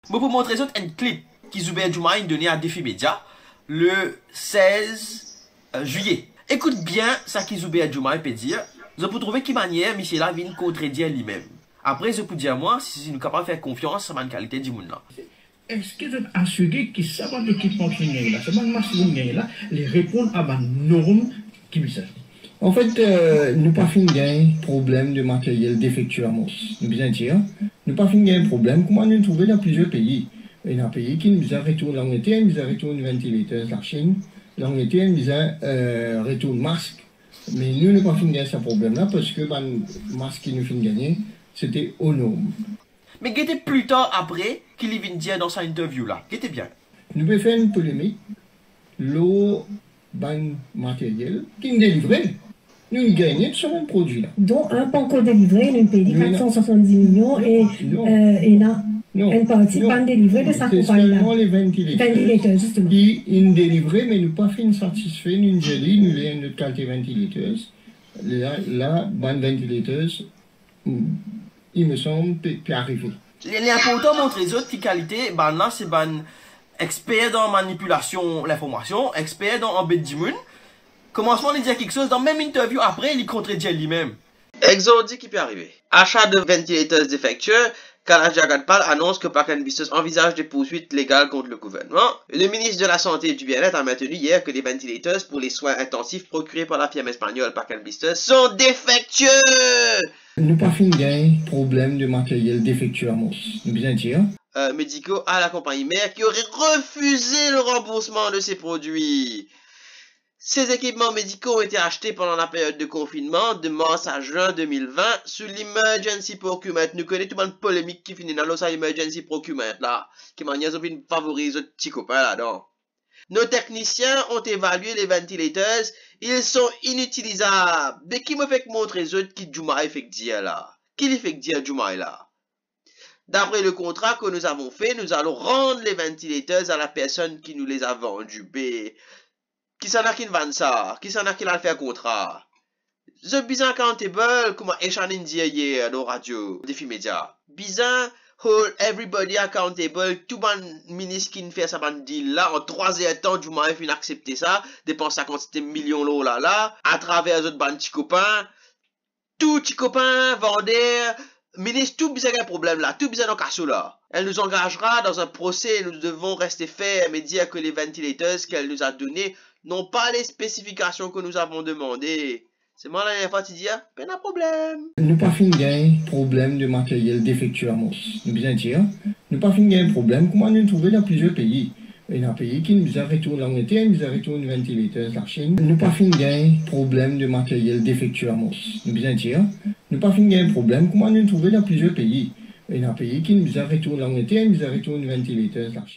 Bon, pour montrer un clip qui Zuber Djouma donné à Défi Média le 16 juillet. Écoute bien ça qui Zuber Djouma peut dire. Vous pouvez trouver qui manière Michel là vient contredire lui-même. Après, je peux dire moi si nous capable de faire confiance à ma qualité du monde là. Est-ce que vous êtes assuré que ça va l'équipement qui est là, ça va le matériel là, les répondre à ma norme qui me sert. En fait, nous pas fin gain problème de matériel défectueux à Mons. Nous bien dire, nous pas fin gain problème comment nous trouver dans plusieurs pays. Il y a un pays qui nous a retourné l'Angleterre, nous a retourné ventilateur la Chine, l'Angleterre nous a retourné masque. Mais nous ne pas fin gain ce problème là parce que le masque qui nous fin gagner, c'était aux normes. Mais guettez plus tard après qu'il vient dire dans sa interview là. Guettez bien. Nous pouvons faire une polémique. L'eau, matériel qui nous délivrait. Nous gagnons sur un produit là. Donc, un pas encore délivré, nous payons 470 millions et là, une partie pas délivrée de sa compagnie. C'est seulement les ventilateurs justement. Qui sont délivrés, mais nous pas fait satisfait, nous gelé, nous avons notre qualité ventilateur. Là, bonne ventilateur, il me semble, peut arriver. L'important de montrer les autres qui qualité, là, c'est expert dans manipulation de l'information, expert dans embête du monde. Commencement de dire quelque chose, dans même interview après, il contredit lui-même. Exordi qui peut arriver. Achat de ventilateurs défectueux, Kalaji Agadpal annonce que Park Business envisage des poursuites légales contre le gouvernement. Le ministre de la Santé et du Bien-être a maintenu hier que les ventilateurs pour les soins intensifs procurés par la firme espagnole Park Business sont défectueux. Nous pas fin gain problème de matériel défectueux à Mons. Nous bien dire. Médicaux à la compagnie mère qui aurait refusé le remboursement de ces produits. Ces équipements médicaux ont été achetés pendant la période de confinement de mars à juin 2020 sous l'Emergency Procurement. Nous connaissons tout le monde polémique qui finit dans l'Emergency Procurement là, qui manière de favoriser les petits copains là-dedans. Nos techniciens ont évalué les ventilateurs, ils sont inutilisables. Mais qui me fait montrer les autres qui Djouma fait dire là? Qui lui fait dire Djouma là? D'après le contrat que nous avons fait, nous allons rendre les ventilateurs à la personne qui nous les a vendus. Qui s'en a qui ne vend ça? Qui s'en a qui l'a fait un contrat? The Bizan Accountable, comment Echanin dit hier dans la radio, Défi Média. Bizan hold everybody accountable. Tout le ministre qui ne fait ça deal là, en 3 heures de temps, du moins, il a accepté ça, dépense sa quantité de millions d'euros là, à travers les autres petits copains. Tout petit copain, vendeur, ministre, tout bizarre un problème là, tout bizarre dans le cas là. Elle nous engagera dans un procès, nous devons rester fermes et dire que les ventilateurs qu'elle nous a donnés n'ont pas les spécifications que nous avons demandées. C'est moi la dernière fois, tu dis, pas de problème. Nous pas fin gain problème de matériel défectueux à Mons. Nous bien dire. Nous pas fin gain problème comment nous trouver dans plusieurs pays. Il y a un pays qui nous a retourné l'Angleterre, nous a retourné ventilateur la Chine. Nous pas fin gain problème de matériel défectueux à Mons. Nous bien dire. Nous pas fin gain problème comment nous trouver dans plusieurs pays. Il y a un pays qui nous a retourné l'Angleterre, nous a retourné ventilateur la Chine.